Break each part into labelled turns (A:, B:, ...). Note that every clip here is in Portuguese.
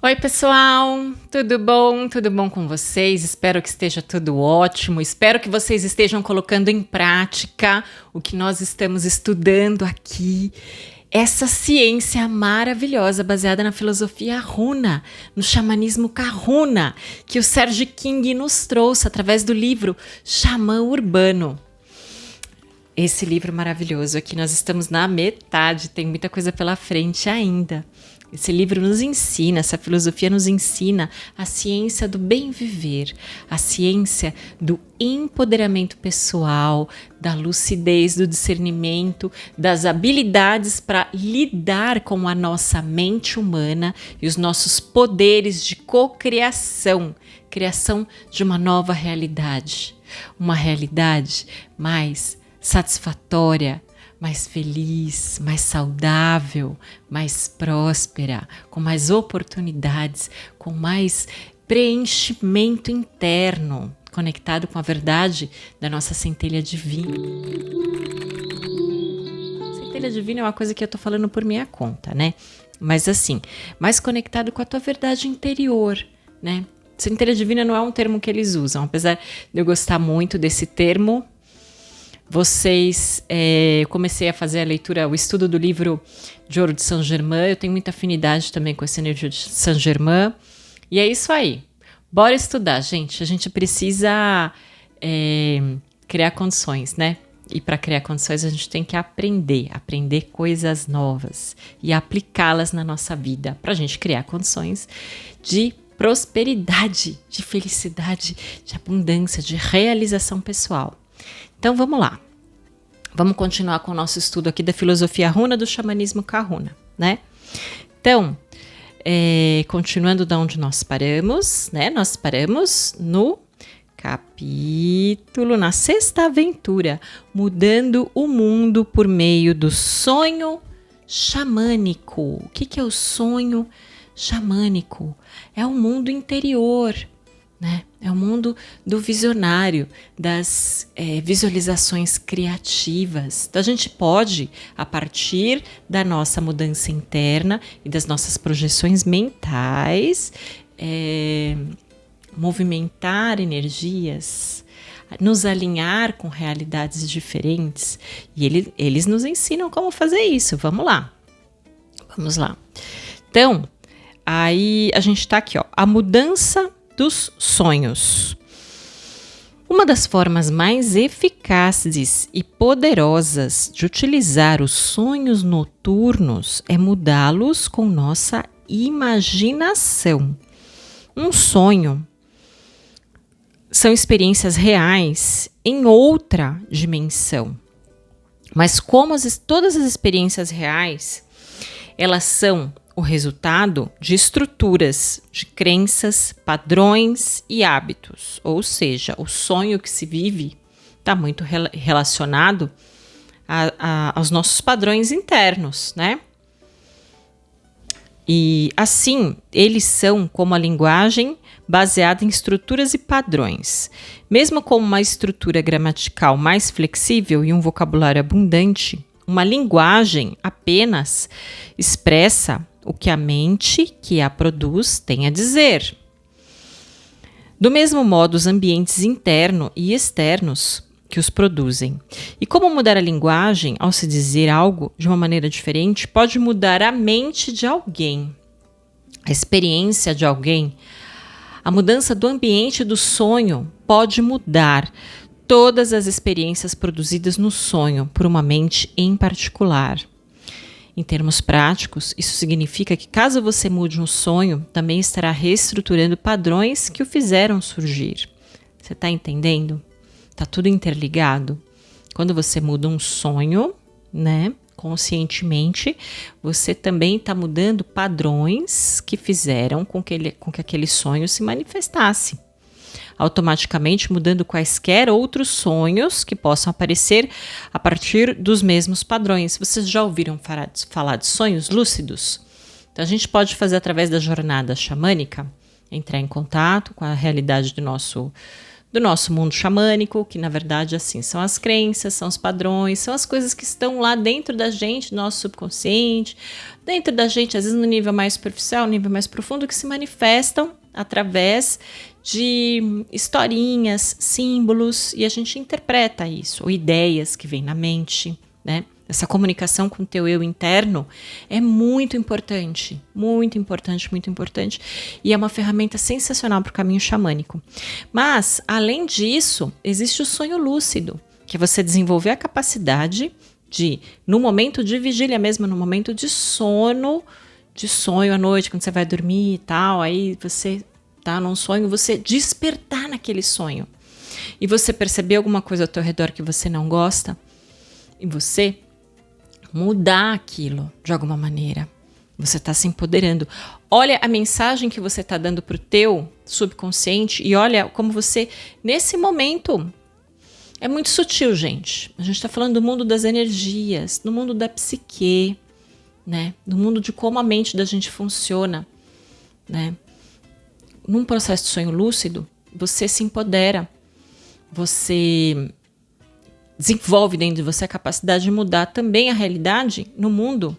A: Oi, pessoal, tudo bom? Tudo bom com vocês? Espero que esteja tudo ótimo. Espero que vocês estejam colocando em prática o que nós estamos estudando aqui. Essa ciência maravilhosa baseada na filosofia runa, no xamanismo kahuna, que o Serge King nos trouxe através do livro Xamã Urbano. Esse livro maravilhoso aqui, nós estamos na metade, tem muita coisa pela frente ainda. Esse livro nos ensina, essa filosofia nos ensina a ciência do bem viver, a ciência do empoderamento pessoal, da lucidez, do discernimento, das habilidades para lidar com a nossa mente humana e os nossos poderes de cocriação, criação de uma nova realidade, uma realidade mais satisfatória, mais feliz, mais saudável, mais próspera, com mais oportunidades, com mais preenchimento interno, conectado com a verdade da nossa centelha divina. Centelha divina é uma coisa que eu tô falando por minha conta, né? Mas assim, mais conectado com a tua verdade interior, né? Centelha divina não é um termo que eles usam, apesar de eu gostar muito desse termo. Eu comecei a fazer a leitura, o estudo do livro de Ouro de Saint-Germain. Eu tenho muita afinidade também com essa energia de Saint-Germain. E é isso aí. Bora estudar, gente. A gente precisa criar condições, né? E para criar condições a gente tem que aprender coisas novas e aplicá-las na nossa vida para a gente criar condições de prosperidade, de felicidade, de abundância, de realização pessoal. Então vamos lá, vamos continuar com o nosso estudo aqui da filosofia runa do xamanismo kahuna, né? Então, continuando de onde nós paramos, né? Nós paramos no capítulo, na sexta aventura, mudando o mundo por meio do sonho xamânico. O que é o sonho xamânico? É o mundo interior, né? É o mundo do visionário, das visualizações criativas. Então a gente pode, a partir da nossa mudança interna e das nossas projeções mentais, movimentar energias, nos alinhar com realidades diferentes. E eles nos ensinam como fazer isso. Vamos lá. Então, aí a gente está aqui, ó, a mudança dos sonhos. Uma das formas mais eficazes e poderosas de utilizar os sonhos noturnos é mudá-los com nossa imaginação. Um sonho são experiências reais em outra dimensão. Mas como todas as experiências reais, elas são o resultado de estruturas, de crenças, padrões e hábitos. Ou seja, o sonho que se vive está muito relacionado aos nossos padrões internos, né? E assim, eles são como a linguagem baseada em estruturas e padrões. Mesmo com uma estrutura gramatical mais flexível e um vocabulário abundante, uma linguagem apenas expressa o que a mente que a produz tem a dizer. Do mesmo modo, os ambientes internos e externos que os produzem. E como mudar a linguagem ao se dizer algo de uma maneira diferente pode mudar a mente de alguém, a experiência de alguém. A mudança do ambiente do sonho pode mudar todas as experiências produzidas no sonho por uma mente em particular. Em termos práticos, isso significa que caso você mude um sonho, também estará reestruturando padrões que o fizeram surgir. Você está entendendo? Está tudo interligado. Quando você muda um sonho, né, conscientemente, você também está mudando padrões que fizeram com que aquele sonho se manifestasse. Automaticamente mudando quaisquer outros sonhos que possam aparecer a partir dos mesmos padrões. Vocês já ouviram falar de sonhos lúcidos? Então a gente pode fazer através da jornada xamânica, entrar em contato com a realidade do nosso do nosso mundo xamânico, que na verdade assim são as crenças, são os padrões, são as coisas que estão lá dentro da gente, nosso subconsciente, dentro da gente, às vezes no nível mais superficial, no nível mais profundo, que se manifestam através de historinhas, símbolos, e a gente interpreta isso, ou ideias que vêm na mente, né? Essa comunicação com o teu eu interno é muito importante, muito importante, muito importante. E é uma ferramenta sensacional para o caminho xamânico. Mas, além disso, existe o sonho lúcido, que é você desenvolver a capacidade de, no momento de vigília mesmo, no momento de sonho à noite, quando você vai dormir e tal, aí você tá num sonho, você despertar naquele sonho. E você perceber alguma coisa ao teu redor que você não gosta, e você mudar aquilo de alguma maneira. Você está se empoderando. Olha a mensagem que você está dando para o teu subconsciente e olha como você, nesse momento, é muito sutil, gente. A gente está falando do mundo das energias, do mundo da psique, né? Do mundo de como a mente da gente funciona, né? Num processo de sonho lúcido, você se empodera, você desenvolve dentro de você a capacidade de mudar também a realidade no mundo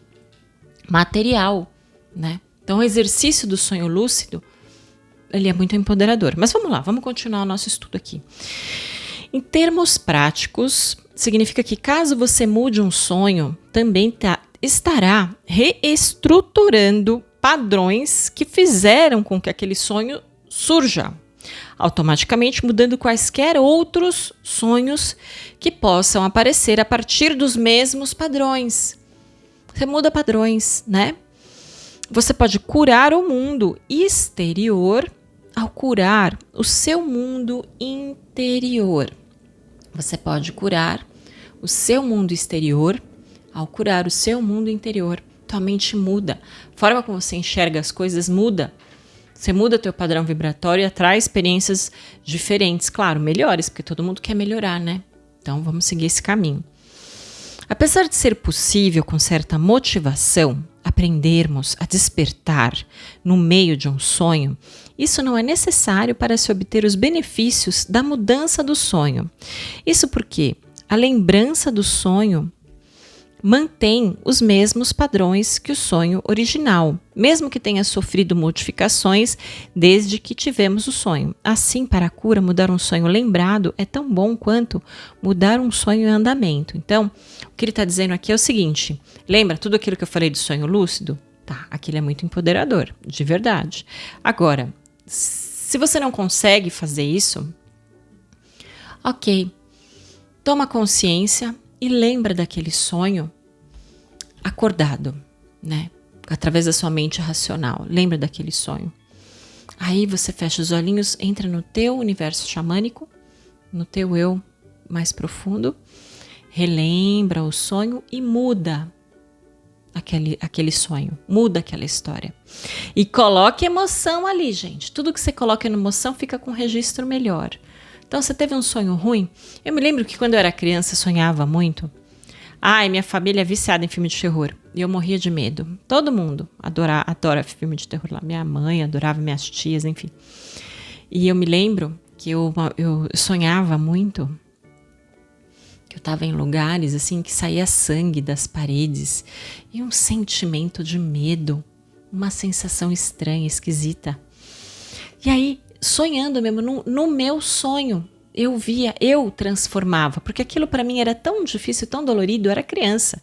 A: material, né? Então, o exercício do sonho lúcido, ele é muito empoderador. Mas vamos lá, vamos continuar o nosso estudo aqui. Em termos práticos, significa que caso você mude um sonho, também estará reestruturando padrões que fizeram com que aquele sonho surja, automaticamente mudando quaisquer outros sonhos que possam aparecer a partir dos mesmos padrões. Você muda padrões, né? Você pode curar o mundo exterior ao curar o seu mundo interior. Você pode curar o seu mundo exterior ao curar o seu mundo interior. Tua mente muda. A forma como você enxerga as coisas muda. Você muda teu padrão vibratório e atrai experiências diferentes, claro, melhores, porque todo mundo quer melhorar, né? Então vamos seguir esse caminho. Apesar de ser possível, com certa motivação, aprendermos a despertar no meio de um sonho, isso não é necessário para se obter os benefícios da mudança do sonho. Isso porque a lembrança do sonho mantém os mesmos padrões que o sonho original, mesmo que tenha sofrido modificações desde que tivemos o sonho. Assim, para a cura, mudar um sonho lembrado é tão bom quanto mudar um sonho em andamento. Então, o que ele está dizendo aqui é o seguinte: lembra tudo aquilo que eu falei de sonho lúcido? Tá, aquilo é muito empoderador, de verdade. Agora, se você não consegue fazer isso, ok, toma consciência e lembra daquele sonho acordado, né? Através da sua mente racional. Lembra daquele sonho. Aí você fecha os olhinhos, entra no teu universo xamânico, no teu eu mais profundo, relembra o sonho e muda aquele sonho, muda aquela história. E coloque emoção ali, gente. Tudo que você coloca em emoção fica com um registro melhor. Então, você teve um sonho ruim? Eu me lembro que quando eu era criança, eu sonhava muito. Ai, minha família é viciada em filme de terror. E eu morria de medo. Todo mundo adora filme de terror lá. Minha mãe adorava, minhas tias, enfim. E eu me lembro que eu sonhava muito. Que eu estava em lugares assim que saía sangue das paredes. E um sentimento de medo. Uma sensação estranha, esquisita. E aí, sonhando mesmo, no meu sonho, eu transformava, porque aquilo para mim era tão difícil, tão dolorido, eu era criança,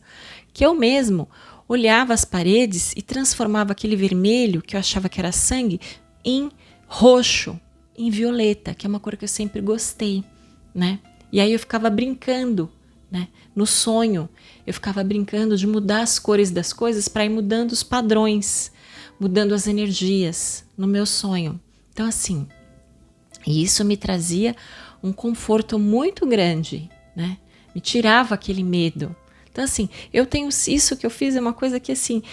A: que eu mesmo olhava as paredes e transformava aquele vermelho, que eu achava que era sangue, em roxo, em violeta, que é uma cor que eu sempre gostei, né? E aí eu ficava brincando, né? No sonho, eu ficava brincando de mudar as cores das coisas para ir mudando os padrões, mudando as energias no meu sonho. Então, assim, isso me trazia um conforto muito grande, né? Me tirava aquele medo. Então, assim, eu tenho isso que eu fiz é uma coisa que, assim,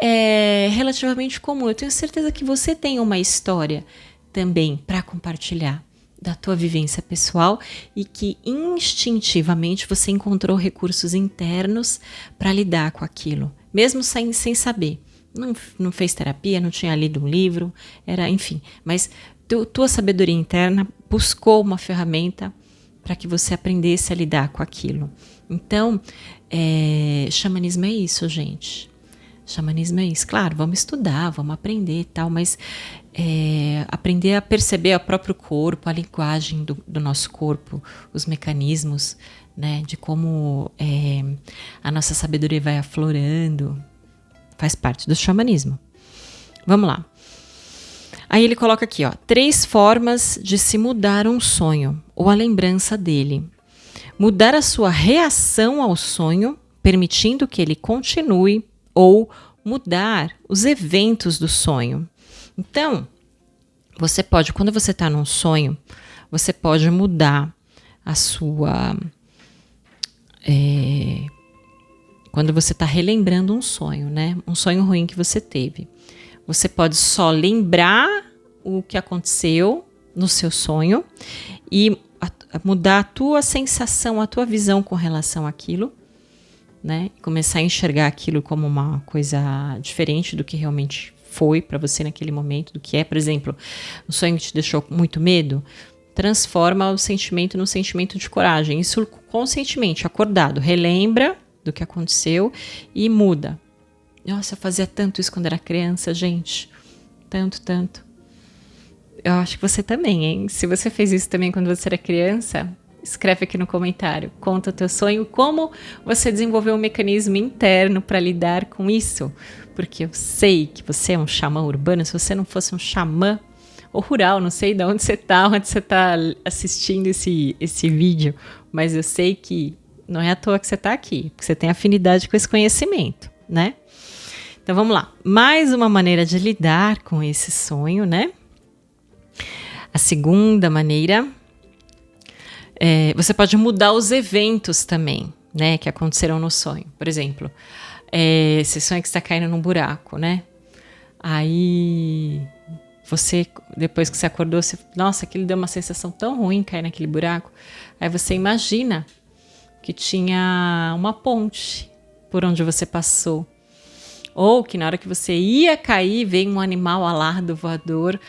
A: é relativamente comum. Eu tenho certeza que você tem uma história também para compartilhar da tua vivência pessoal e que instintivamente você encontrou recursos internos para lidar com aquilo, mesmo sem saber. Não fez terapia, não tinha lido um livro, enfim. Mas tua sabedoria interna buscou uma ferramenta para que você aprendesse a lidar com aquilo. Então, xamanismo é isso, gente. Xamanismo é isso. Claro, vamos estudar, vamos aprender e tal, mas aprender a perceber o próprio corpo, a linguagem do nosso corpo, os mecanismos, né, de como a nossa sabedoria vai aflorando, faz parte do xamanismo. Vamos lá. Aí ele coloca aqui, 3 formas de se mudar um sonho ou a lembrança dele. Mudar a sua reação ao sonho, permitindo que ele continue, ou mudar os eventos do sonho. Então, você pode, quando você está num sonho, você pode mudar a sua... quando você está relembrando um sonho, né? Um sonho ruim que você teve. Você pode só lembrar o que aconteceu no seu sonho e mudar a tua sensação, a tua visão com relação àquilo, né? Começar a enxergar aquilo como uma coisa diferente do que realmente foi para você naquele momento, do que é, por exemplo, um sonho que te deixou muito medo, transforma o sentimento num sentimento de coragem. Isso conscientemente, acordado, relembra do que aconteceu e muda. Nossa, eu fazia tanto isso quando era criança, gente. Tanto. Eu acho que você também, hein? Se você fez isso também quando você era criança, escreve aqui no comentário. Conta o teu sonho, como você desenvolveu um mecanismo interno para lidar com isso. Porque eu sei que você é um xamã urbano. Se você não fosse um xamã ou rural, não sei de onde você está assistindo esse vídeo, mas eu sei que não é à toa que você está aqui, porque você tem afinidade com esse conhecimento, né? Então vamos lá, mais uma maneira de lidar com esse sonho, né? A segunda maneira, você pode mudar os eventos também, né, que aconteceram no sonho. Por exemplo, você sonha que está caindo num buraco, né? Aí você, depois que você acordou, nossa, aquilo deu uma sensação tão ruim cair naquele buraco. Aí você imagina que tinha uma ponte por onde você passou. Ou que na hora que você ia cair, veio um animal alado voador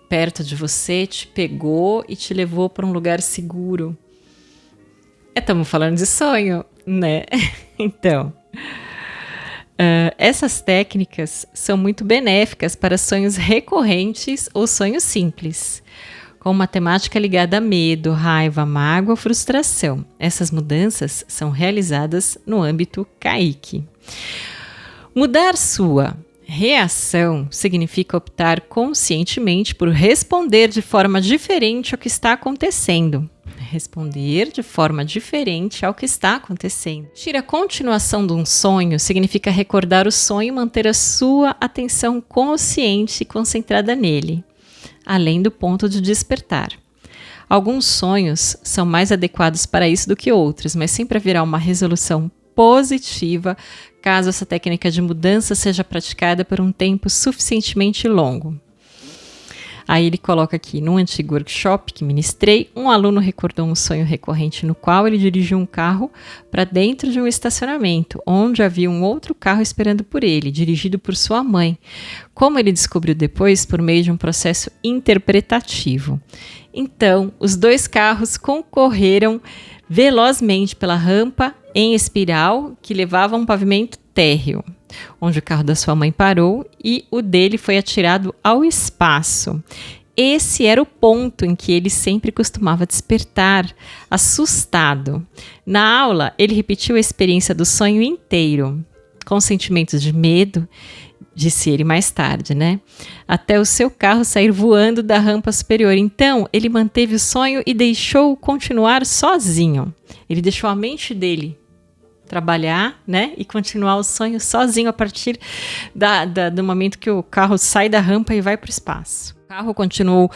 A: perto de você, te pegou e te levou para um lugar seguro. Estamos falando de sonho, né? Então, essas técnicas são muito benéficas para sonhos recorrentes ou sonhos simples, com uma temática ligada a medo, raiva, mágoa ou frustração. Essas mudanças são realizadas no âmbito Kaique. Mudar sua reação significa optar conscientemente por responder de forma diferente ao que está acontecendo. Responder de forma diferente ao que está acontecendo. A continuação de um sonho significa recordar o sonho e manter a sua atenção consciente e concentrada nele, além do ponto de despertar. Alguns sonhos são mais adequados para isso do que outros, mas sempre haverá uma resolução positiva caso essa técnica de mudança seja praticada por um tempo suficientemente longo. Aí ele coloca aqui, num antigo workshop que ministrei, um aluno recordou um sonho recorrente no qual ele dirigiu um carro para dentro de um estacionamento, onde havia um outro carro esperando por ele, dirigido por sua mãe, como ele descobriu depois por meio de um processo interpretativo. Então, os 2 carros concorreram velozmente pela rampa em espiral que levava a um pavimento térreo, onde o carro da sua mãe parou e o dele foi atirado ao espaço. Esse era o ponto em que ele sempre costumava despertar, assustado. Na aula, ele repetiu a experiência do sonho inteiro, com sentimentos de medo, disse ele mais tarde, né? Até o seu carro sair voando da rampa superior. Então, ele manteve o sonho e deixou-o continuar sozinho. Ele deixou a mente dele trabalhar, né? E continuar o sonho sozinho a partir do momento que o carro sai da rampa e vai para o espaço. O carro continuou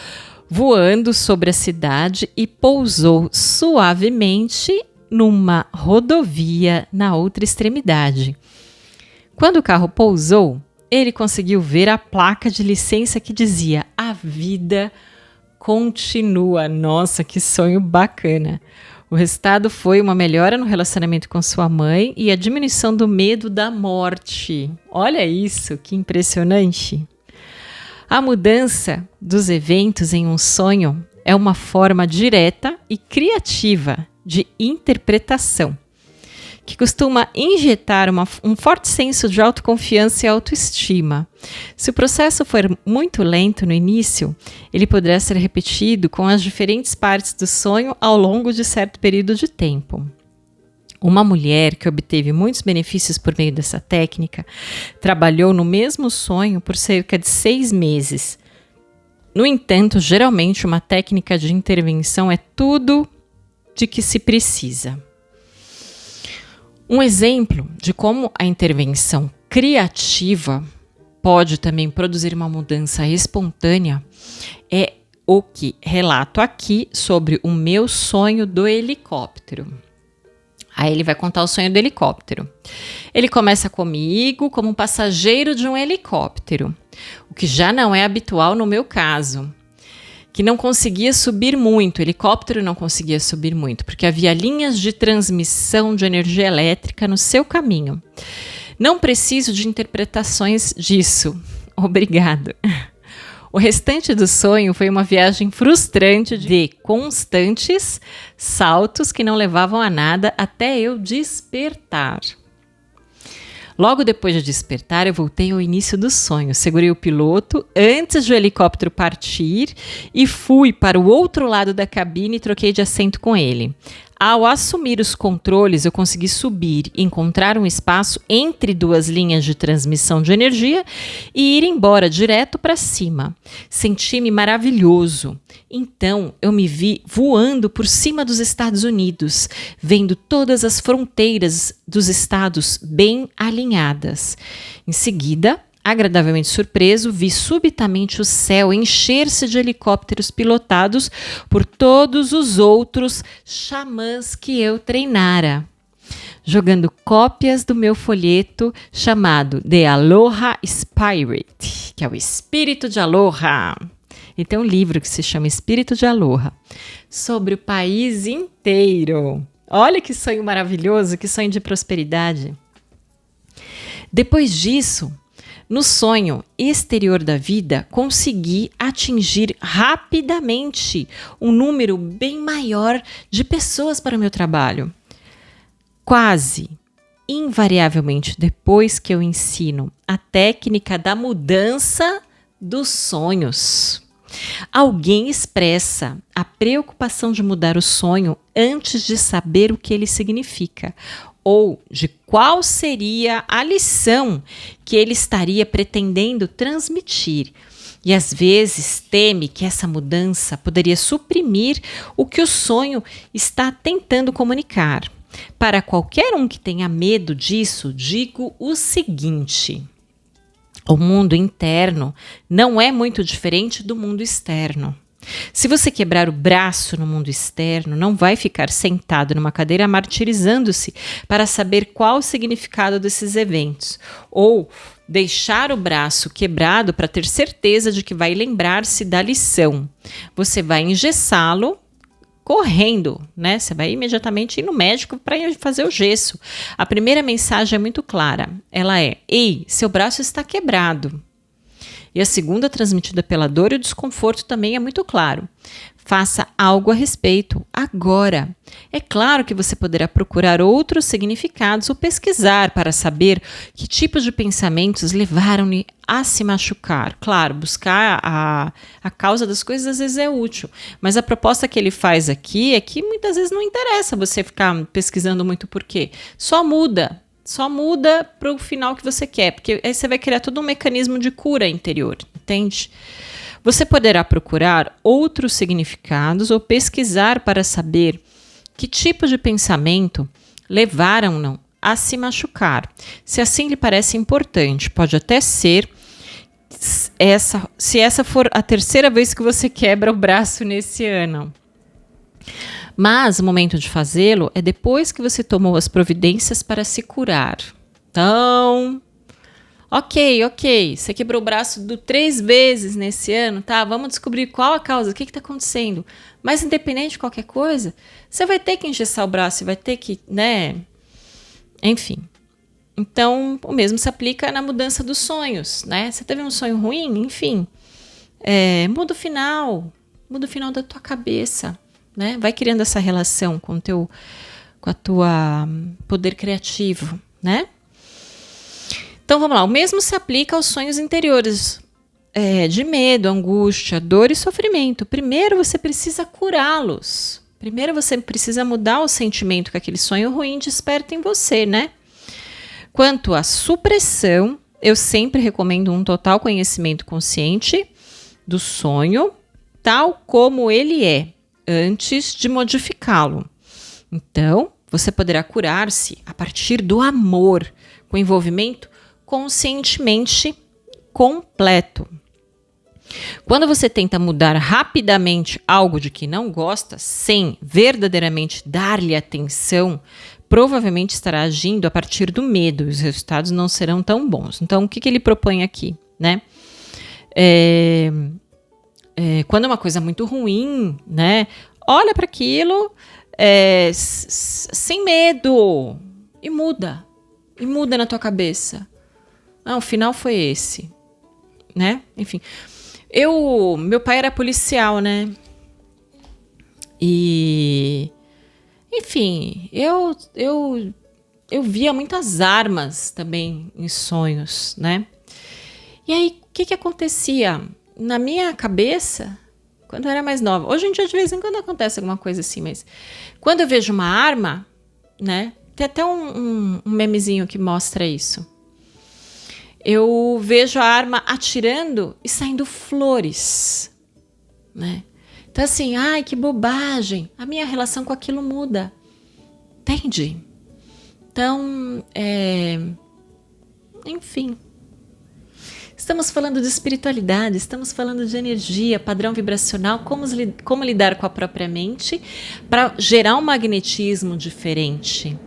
A: voando sobre a cidade e pousou suavemente numa rodovia na outra extremidade. Quando o carro pousou, ele conseguiu ver a placa de licença que dizia: "A vida continua". Nossa, que sonho bacana! O resultado foi uma melhora no relacionamento com sua mãe e a diminuição do medo da morte. Olha isso, que impressionante! A mudança dos eventos em um sonho é uma forma direta e criativa de interpretação, que costuma injetar um forte senso de autoconfiança e autoestima. Se o processo for muito lento no início, ele poderá ser repetido com as diferentes partes do sonho ao longo de certo período de tempo. Uma mulher que obteve muitos benefícios por meio dessa técnica trabalhou no mesmo sonho por cerca de 6 meses. No entanto, geralmente uma técnica de intervenção é tudo de que se precisa. Um exemplo de como a intervenção criativa pode também produzir uma mudança espontânea é o que relato aqui sobre o meu sonho do helicóptero. Aí ele vai contar o sonho do helicóptero. Ele começa comigo como um passageiro de um helicóptero, o que já não é habitual no meu caso, que não conseguia subir muito, o helicóptero não conseguia subir muito, porque havia linhas de transmissão de energia elétrica no seu caminho. Não preciso de interpretações disso. Obrigado. O restante do sonho foi uma viagem frustrante de constantes saltos que não levavam a nada até eu despertar. Logo depois de despertar, eu voltei ao início do sonho. Segurei o piloto antes do helicóptero partir e fui para o outro lado da cabine e troquei de assento com ele. Ao assumir os controles, eu consegui subir e encontrar um espaço entre 2 linhas de transmissão de energia e ir embora direto para cima. Senti-me maravilhoso. Então, eu me vi voando por cima dos Estados Unidos, vendo todas as fronteiras dos estados bem alinhadas. Em seguida, agradavelmente surpreso, vi subitamente o céu encher-se de helicópteros pilotados por todos os outros xamãs que eu treinara, jogando cópias do meu folheto chamado The Aloha Spirit, que é o espírito de Aloha. E tem um livro que se chama Espírito de Aloha, sobre o país inteiro. Olha que sonho maravilhoso, que sonho de prosperidade. Depois disso, no sonho exterior da vida, consegui atingir rapidamente um número bem maior de pessoas para o meu trabalho. Quase, invariavelmente, depois que eu ensino a técnica da mudança dos sonhos, alguém expressa a preocupação de mudar o sonho antes de saber o que ele significa, ou de qual seria a lição que ele estaria pretendendo transmitir. E às vezes teme que essa mudança poderia suprimir o que o sonho está tentando comunicar. Para qualquer um que tenha medo disso, digo o seguinte: o mundo interno não é muito diferente do mundo externo. Se você quebrar o braço no mundo externo, não vai ficar sentado numa cadeira martirizando-se para saber qual o significado desses eventos, ou deixar o braço quebrado para ter certeza de que vai lembrar-se da lição. Você vai engessá-lo correndo, né? Você vai imediatamente ir no médico para fazer o gesso. A primeira mensagem é muito clara. Ela é: ei, seu braço está quebrado. E a segunda, transmitida pela dor e o desconforto, também é muito claro. Faça algo a respeito agora. É claro que você poderá procurar outros significados ou pesquisar para saber que tipos de pensamentos levaram-lhe a se machucar. Claro, buscar a causa das coisas às vezes é útil, mas a proposta que ele faz aqui é que muitas vezes não interessa você ficar pesquisando muito por quê. Só muda para o final que você quer, porque aí você vai criar todo um mecanismo de cura interior, entende? Você poderá procurar outros significados ou pesquisar para saber que tipo de pensamento levaram-no a se machucar. Se assim lhe parece importante, pode até ser se essa for a terceira vez que você quebra o braço nesse ano. Mas o momento de fazê-lo é depois que você tomou as providências para se curar. Então, ok, você quebrou o braço 3 vezes nesse ano, tá? Vamos descobrir qual a causa, o que está acontecendo. Mas independente de qualquer coisa, você vai ter que engessar o braço, você vai ter que, né? Enfim. Então, o mesmo se aplica na mudança dos sonhos, né? Você teve um sonho ruim, enfim, muda o final. Muda o final da tua cabeça, né? Vai criando essa relação com a tua poder criativo, né? Então vamos lá, o mesmo se aplica aos sonhos interiores de medo, angústia, dor e sofrimento. Primeiro você precisa curá-los. Primeiro você precisa mudar o sentimento que aquele sonho ruim desperta em você, né? Quanto à supressão, eu sempre recomendo um total conhecimento consciente do sonho, tal como ele é, antes de modificá-lo. Então, você poderá curar-se a partir do amor, com envolvimento conscientemente completo. Quando você tenta mudar rapidamente algo de que não gosta, sem verdadeiramente dar-lhe atenção, provavelmente estará agindo a partir do medo e os resultados não serão tão bons. Então, o que ele propõe aqui, né? Quando é uma coisa muito ruim, né? Olha para aquilo sem medo e muda na tua cabeça. O final foi esse, né? Enfim, meu pai era policial, né? E, enfim, eu via muitas armas também em sonhos, né? E aí, o que acontecia? Na minha cabeça, quando eu era mais nova, hoje em dia de vez em quando acontece alguma coisa assim, mas quando eu vejo uma arma, né? Tem até um memezinho que mostra isso. Eu vejo a arma atirando e saindo flores, né? Então assim, ai, que bobagem. A minha relação com aquilo muda. Entende? Então, enfim. Estamos falando de espiritualidade, estamos falando de energia, padrão vibracional, como lidar com a própria mente para gerar um magnetismo diferente.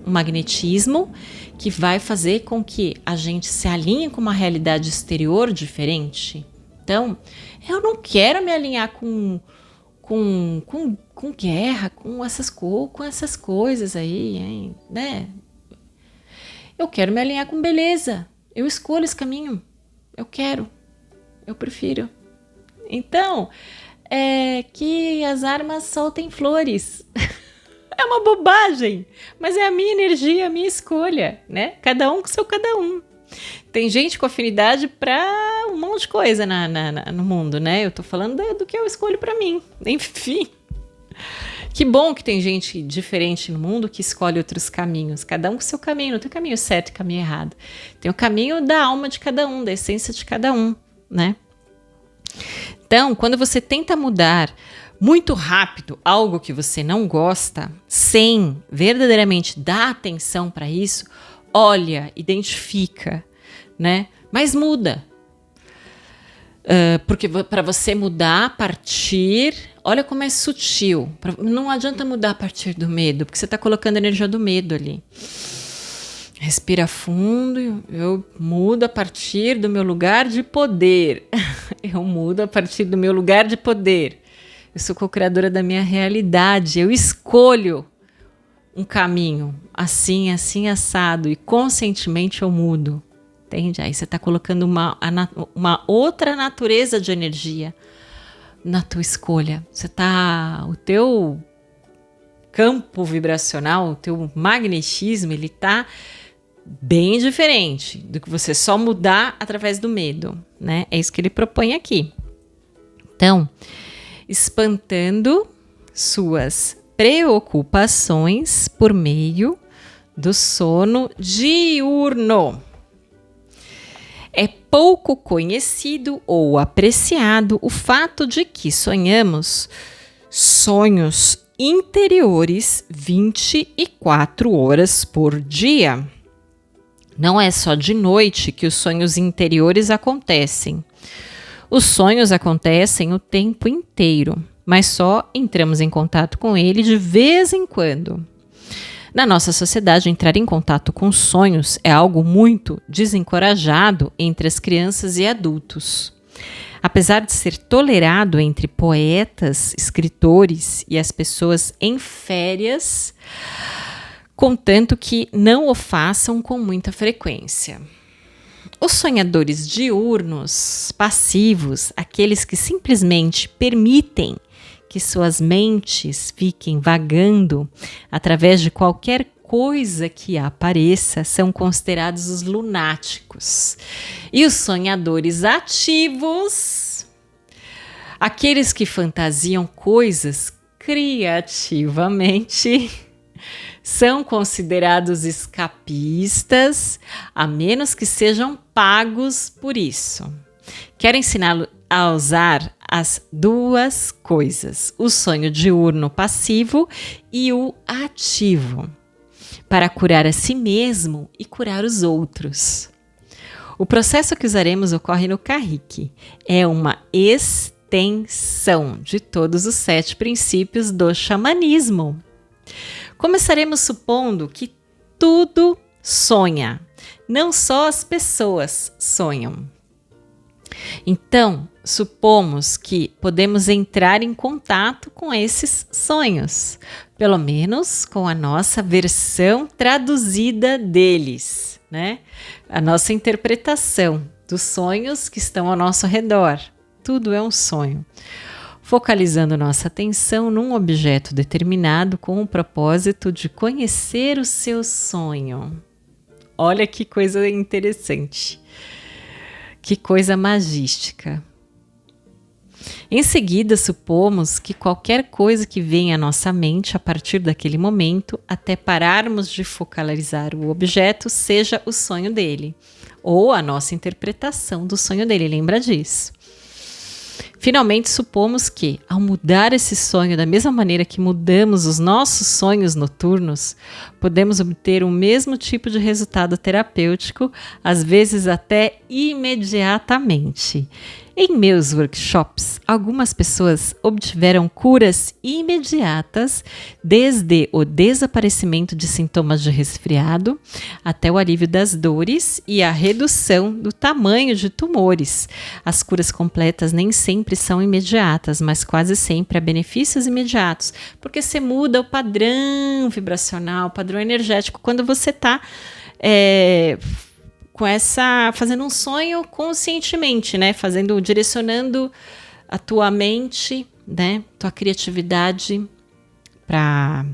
A: Um magnetismo que vai fazer com que a gente se alinhe com uma realidade exterior diferente. Então, eu não quero me alinhar com guerra, com essas coisas aí, hein, né? Eu quero me alinhar com beleza. Eu escolho esse caminho. Eu prefiro. Então, que as armas soltem flores. É uma bobagem, mas é a minha energia, a minha escolha, né? Cada um com seu cada um. Tem gente com afinidade para um monte de coisa no mundo, né? Eu tô falando do que eu escolho para mim. Enfim. Que bom que tem gente diferente no mundo que escolhe outros caminhos. Cada um com seu caminho. Não tem caminho certo e caminho errado. Tem o caminho da alma de cada um, da essência de cada um, né? Então, quando você tenta mudar muito rápido algo que você não gosta, sem verdadeiramente dar atenção para isso, olha, identifica, né? Mas muda. Porque para você mudar a partir... Olha como é sutil. Não adianta mudar a partir do medo, porque você está colocando a energia do medo ali. Respira fundo, eu mudo a partir do meu lugar de poder. Eu mudo a partir do meu lugar de poder. Eu sou co-criadora da minha realidade. Eu escolho um caminho assim, assim, assado. E conscientemente eu mudo. Entende? Aí você está colocando uma outra natureza de energia na tua escolha. O teu campo vibracional, o teu magnetismo, ele está bem diferente do que você só mudar através do medo, né? É isso que ele propõe aqui. Então, espantando suas preocupações por meio do sono diurno. É pouco conhecido ou apreciado o fato de que sonhamos sonhos interiores 24 horas por dia. Não é só de noite que os sonhos interiores acontecem. Os sonhos acontecem o tempo inteiro, mas só entramos em contato com ele de vez em quando. Na nossa sociedade, entrar em contato com sonhos é algo muito desencorajado entre as crianças e adultos. Apesar de ser tolerado entre poetas, escritores e as pessoas em férias, contanto que não o façam com muita frequência. Os sonhadores diurnos, passivos, aqueles que simplesmente permitem que suas mentes fiquem vagando através de qualquer coisa que apareça, são considerados os lunáticos. E os sonhadores ativos, aqueles que fantasiam coisas criativamente, são considerados escapistas, a menos que sejam pagos por isso. Quero ensiná-lo a usar as duas coisas, o sonho diurno passivo e o ativo, para curar a si mesmo e curar os outros. O processo que usaremos ocorre no Kahik. É uma extensão de todos os 7 princípios do xamanismo. Começaremos supondo que tudo sonha, não só as pessoas sonham. Então, supomos que podemos entrar em contato com esses sonhos, pelo menos com a nossa versão traduzida deles, né? A nossa interpretação dos sonhos que estão ao nosso redor. Tudo é um sonho. Focalizando nossa atenção num objeto determinado com o propósito de conhecer o seu sonho. Olha que coisa interessante. Que coisa magística. Em seguida, supomos que qualquer coisa que venha à nossa mente a partir daquele momento, até pararmos de focalizar o objeto, seja o sonho dele, ou a nossa interpretação do sonho dele. Lembra disso? Finalmente, supomos que, ao mudar esse sonho da mesma maneira que mudamos os nossos sonhos noturnos, podemos obter o mesmo tipo de resultado terapêutico, às vezes até imediatamente. Em meus workshops, algumas pessoas obtiveram curas imediatas, desde o desaparecimento de sintomas de resfriado até o alívio das dores e a redução do tamanho de tumores. As curas completas nem sempre são imediatas, mas quase sempre há benefícios imediatos, porque você muda o padrão vibracional, o padrão energético, quando você está fazendo um sonho conscientemente, né? Direcionando a tua mente, né? Tua criatividade para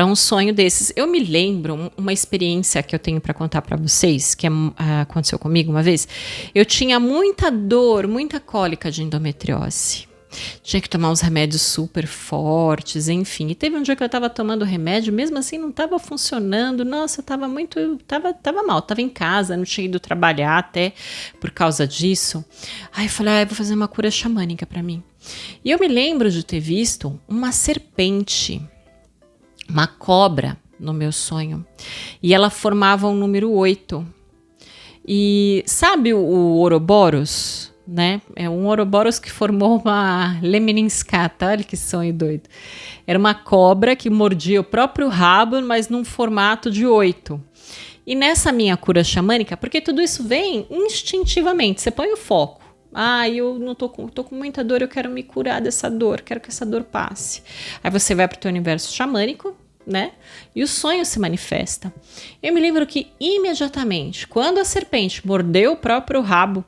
A: um sonho desses. Eu me lembro uma experiência que eu tenho para contar para vocês, que aconteceu comigo uma vez. Eu tinha muita dor, muita cólica de endometriose. Tinha que tomar uns remédios super fortes, enfim. E teve um dia que eu tava tomando remédio, mesmo assim não tava funcionando. Nossa, eu tava mal, tava em casa, não tinha ido trabalhar até por causa disso. Aí eu falei, vou fazer uma cura xamânica pra mim. E eu me lembro de ter visto uma serpente, uma cobra no meu sonho. E ela formava um número 8. E sabe o Ouroboros? Né? É um Ouroboros que formou uma lemniscata, olha que sonho doido. Era uma cobra que mordia o próprio rabo, mas num formato de 8. E nessa minha cura xamânica, porque tudo isso vem instintivamente, você põe o foco. Eu não tô com muita dor, eu quero me curar dessa dor, quero que essa dor passe. Aí você vai para o teu universo xamânico, né? E o sonho se manifesta. Eu me lembro que imediatamente, quando a serpente mordeu o próprio rabo,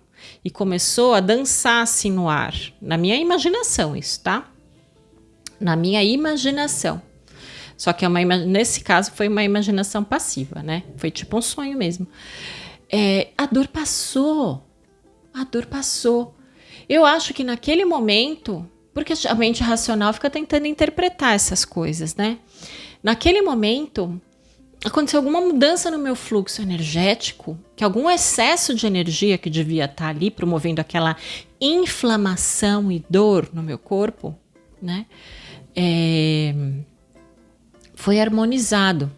A: e começou a dançar assim no ar. Na minha imaginação isso, tá? Na minha imaginação. Só que nesse caso foi uma imaginação passiva, né? Foi tipo um sonho mesmo. A dor passou. A dor passou. Eu acho que naquele momento, porque a mente racional fica tentando interpretar essas coisas, né? Naquele momento, aconteceu alguma mudança no meu fluxo energético, que algum excesso de energia que devia estar ali promovendo aquela inflamação e dor no meu corpo, né, foi harmonizado.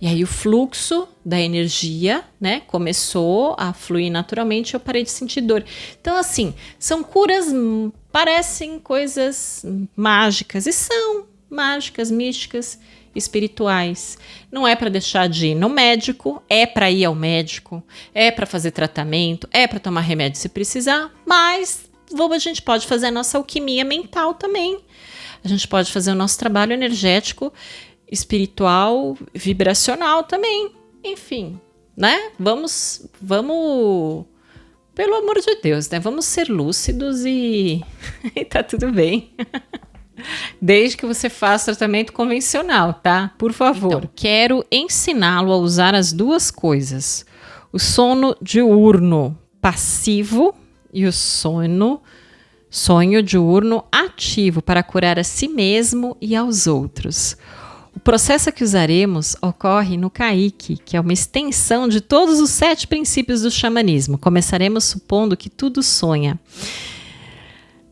A: E aí o fluxo da energia, né, começou a fluir naturalmente e eu parei de sentir dor. Então, assim, são curas, parecem coisas mágicas, e são mágicas, místicas, espirituais. Não é para deixar de ir no médico, é para ir ao médico, é para fazer tratamento, é para tomar remédio se precisar, mas a gente pode fazer a nossa alquimia mental também. A gente pode fazer o nosso trabalho energético, espiritual, vibracional também. Enfim, né? Vamos, pelo amor de Deus, né? Vamos ser lúcidos e tá tudo bem. Desde que você faça tratamento convencional, tá? Por favor. Então, quero ensiná-lo a usar as duas coisas. O sono diurno passivo e o sonho diurno ativo para curar a si mesmo e aos outros. O processo que usaremos ocorre no Kaique, que é uma extensão de todos os 7 princípios do xamanismo. Começaremos supondo que tudo sonha,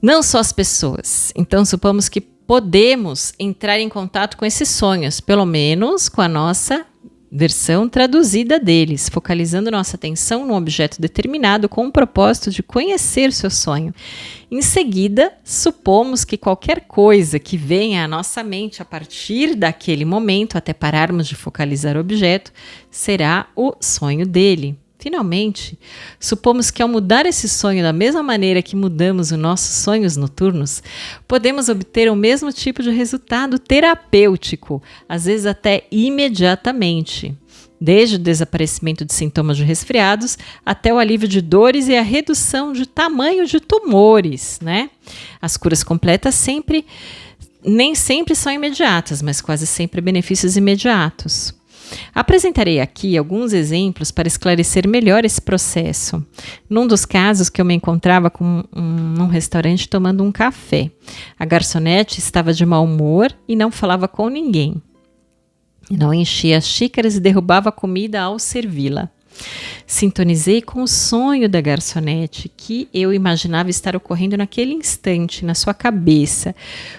A: não só as pessoas. Então, supomos que podemos entrar em contato com esses sonhos, pelo menos com a nossa versão traduzida deles, focalizando nossa atenção num objeto determinado com o propósito de conhecer seu sonho. Em seguida, supomos que qualquer coisa que venha à nossa mente a partir daquele momento, até pararmos de focalizar o objeto, será o sonho dele. Finalmente, supomos que ao mudar esse sonho da mesma maneira que mudamos os nossos sonhos noturnos, podemos obter o mesmo tipo de resultado terapêutico, às vezes até imediatamente, desde o desaparecimento de sintomas de resfriados até o alívio de dores e a redução de tamanho de tumores, né? As curas completas nem sempre são imediatas, mas quase sempre benefícios imediatos. Apresentarei aqui alguns exemplos para esclarecer melhor esse processo. Num dos casos que eu me encontrava num restaurante tomando um café. A garçonete estava de mau humor e não falava com ninguém. Não enchia as xícaras e derrubava a comida ao servi-la. Sintonizei com o sonho da garçonete, que eu imaginava estar ocorrendo naquele instante, na sua cabeça.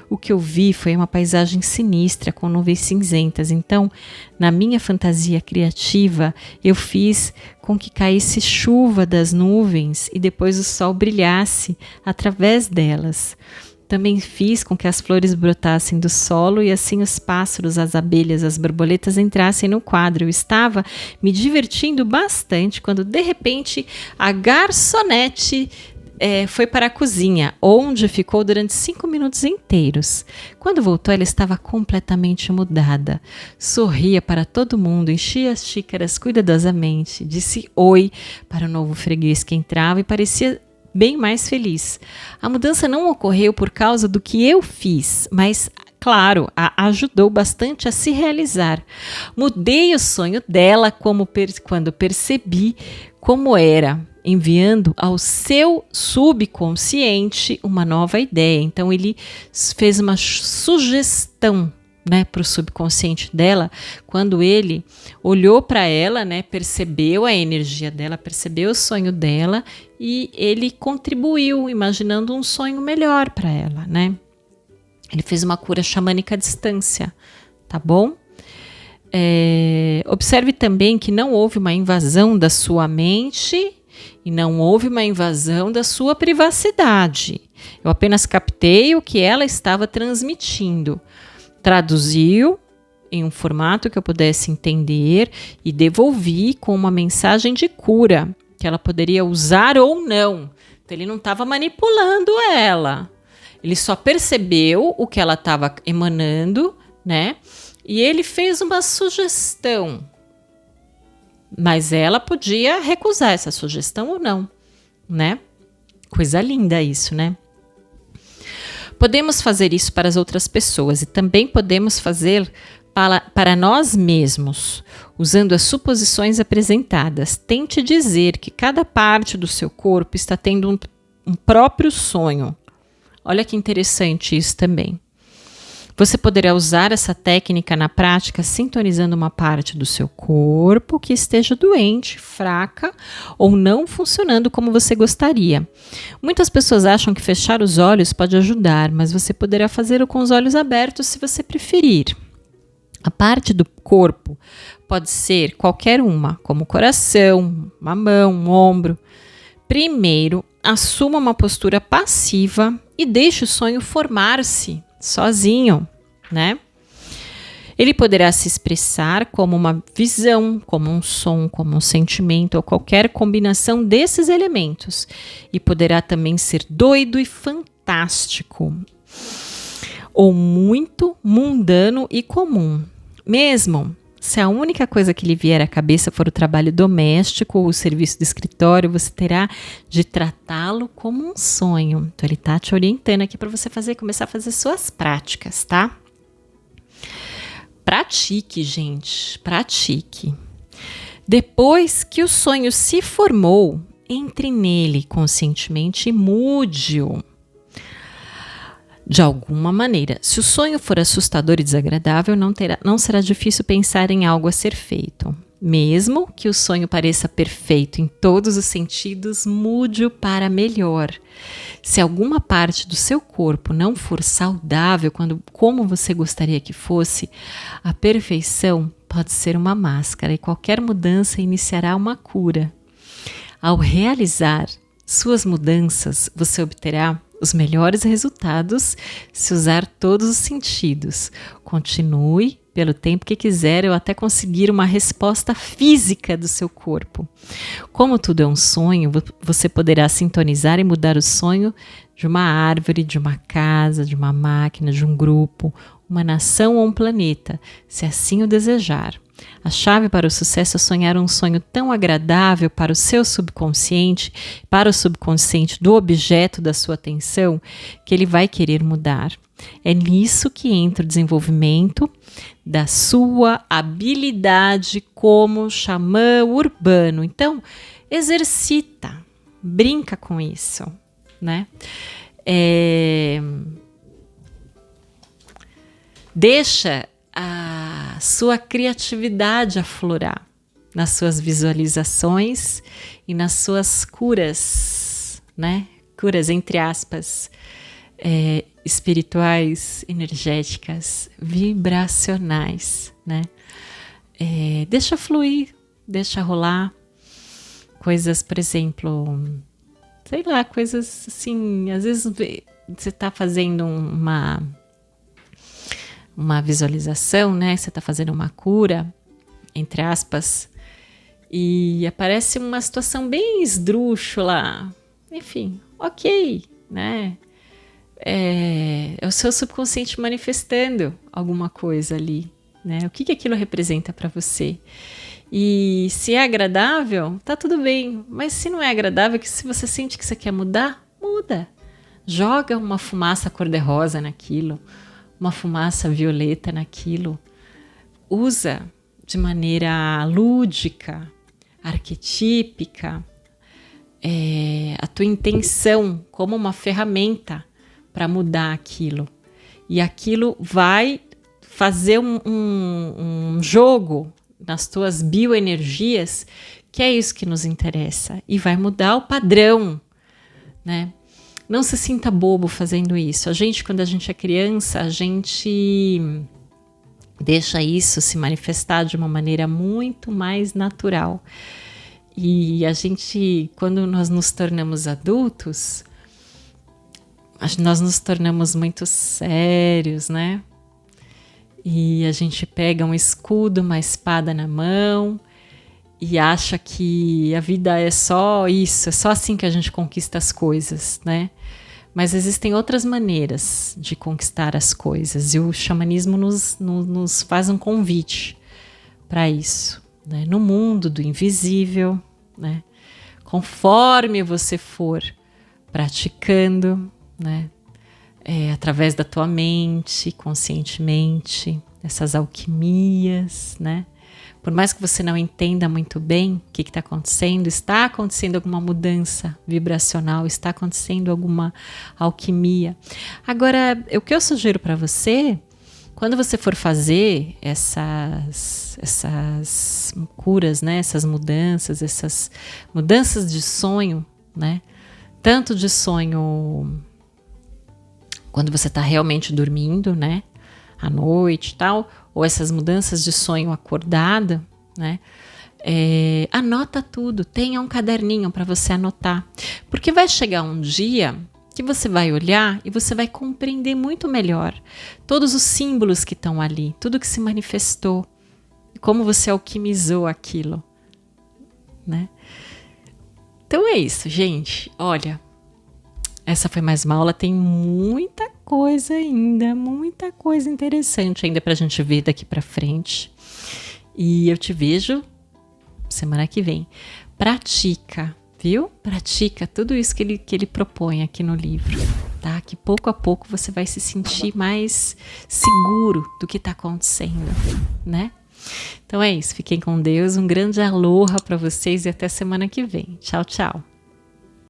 A: O que eu vi foi uma paisagem sinistra, com nuvens cinzentas. Então, na minha fantasia criativa, eu fiz com que caísse chuva das nuvens e depois o sol brilhasse através delas. Também fiz com que as flores brotassem do solo e assim os pássaros, as abelhas, as borboletas entrassem no quadro. Eu estava me divertindo bastante quando, de repente, a garçonete foi para a cozinha, onde ficou durante 5 minutos inteiros. Quando voltou, ela estava completamente mudada. Sorria para todo mundo, enchia as xícaras cuidadosamente, disse oi para o novo freguês que entrava e parecia bem mais feliz. A mudança não ocorreu por causa do que eu fiz, mas, claro, a ajudou bastante a se realizar. Mudei o sonho dela quando percebi como era, enviando ao seu subconsciente uma nova ideia. Então, ele fez uma sugestão, né, para o subconsciente dela, quando ele olhou para ela, né, percebeu a energia dela, percebeu o sonho dela e ele contribuiu, imaginando um sonho melhor para ela, né? Ele fez uma cura xamânica à distância, tá bom? Observe também que não houve uma invasão da sua mente e não houve uma invasão da sua privacidade. Eu apenas captei o que ela estava transmitindo. Traduziu em um formato que eu pudesse entender e devolvi com uma mensagem de cura que ela poderia usar ou não. Então, ele não estava manipulando ela. Ele só percebeu o que ela estava emanando, né? E ele fez uma sugestão. Mas ela podia recusar essa sugestão ou não, né? Coisa linda isso, né? Podemos fazer isso para as outras pessoas e também podemos fazer para nós mesmos, usando as suposições apresentadas. Tente dizer que cada parte do seu corpo está tendo um próprio sonho. Olha que interessante isso também. Você poderá usar essa técnica na prática sintonizando uma parte do seu corpo que esteja doente, fraca ou não funcionando como você gostaria. Muitas pessoas acham que fechar os olhos pode ajudar, mas você poderá fazê-lo com os olhos abertos se você preferir. A parte do corpo pode ser qualquer uma, como o coração, uma mão, um ombro. Primeiro, assuma uma postura passiva e deixe o sonho formar-se sozinho, né? Ele poderá se expressar como uma visão, como um som, como um sentimento ou qualquer combinação desses elementos. E poderá também ser doido e fantástico, ou muito mundano e comum. Mesmo se a única coisa que lhe vier à cabeça for o trabalho doméstico ou o serviço do escritório, você terá de tratá-lo como um sonho. Então ele está te orientando aqui para você começar a fazer suas práticas, tá? Pratique, gente, pratique. Depois que o sonho se formou, entre nele conscientemente e mude-o. De alguma maneira, se o sonho for assustador e desagradável, não será difícil pensar em algo a ser feito. Mesmo que o sonho pareça perfeito em todos os sentidos, mude-o para melhor. Se alguma parte do seu corpo não for saudável como você gostaria que fosse, a perfeição pode ser uma máscara e qualquer mudança iniciará uma cura. Ao realizar suas mudanças, você obterá os melhores resultados se usar todos os sentidos. Continue pelo tempo que quiser ou até conseguir uma resposta física do seu corpo. Como tudo é um sonho, você poderá sintonizar e mudar o sonho de uma árvore, de uma casa, de uma máquina, de um grupo, uma nação ou um planeta, se assim o desejar. A chave para o sucesso é sonhar um sonho tão agradável para o seu subconsciente, para o subconsciente do objeto da sua atenção, que ele vai querer mudar. É nisso que entra o desenvolvimento da sua habilidade como xamã urbano. Então, exercita, brinca com isso, né? Deixa a sua criatividade aflorar nas suas visualizações e nas suas curas, né? Curas, entre aspas, espirituais, energéticas, vibracionais, né? Deixa fluir, deixa rolar coisas, por exemplo, sei lá, coisas assim, às vezes você está fazendo uma visualização, né? Você está fazendo uma cura, entre aspas, e aparece uma situação bem esdrúxula. Enfim, ok, né? É o seu subconsciente manifestando alguma coisa ali, né? O que aquilo representa para você? E se é agradável, tá tudo bem. Mas se não é agradável, se você sente que você quer mudar, muda. Joga uma fumaça cor-de-rosa naquilo, uma fumaça violeta naquilo. Usa de maneira lúdica, arquetípica, a tua intenção como uma ferramenta para mudar aquilo. E aquilo vai fazer um jogo nas tuas bioenergias, que é isso que nos interessa. E vai mudar o padrão, né? Não se sinta bobo fazendo isso. Quando a gente é criança, a gente deixa isso se manifestar de uma maneira muito mais natural. E quando nós nos tornamos adultos, nós nos tornamos muito sérios, né? E a gente pega um escudo, uma espada na mão e acha que a vida é só isso, é só assim que a gente conquista as coisas, né? Mas existem outras maneiras de conquistar as coisas e o xamanismo nos faz um convite para isso, né? No mundo do invisível, né? Conforme você for praticando, né? Através da tua mente, conscientemente, essas alquimias, né? Por mais que você não entenda muito bem o que está acontecendo alguma mudança vibracional, está acontecendo alguma alquimia. Agora, o que eu sugiro para você, quando você for fazer essas curas, né? Essas mudanças de sonho, né? Tanto de sonho quando você está realmente dormindo, né? À noite e tal, ou essas mudanças de sonho acordado, né? Anota tudo, tenha um caderninho para você anotar, porque vai chegar um dia que você vai olhar e você vai compreender muito melhor todos os símbolos que estão ali, tudo que se manifestou, como você alquimizou aquilo, né? Então é isso, gente. Olha, essa foi mais uma aula, tem muita coisa ainda, muita coisa interessante ainda pra gente ver daqui pra frente. E eu te vejo semana que vem. Pratica, viu? Pratica tudo isso que ele propõe aqui no livro, tá? Que pouco a pouco você vai se sentir mais seguro do que está acontecendo, né? Então é isso, fiquem com Deus, um grande aloha para vocês e até semana que vem. Tchau, tchau.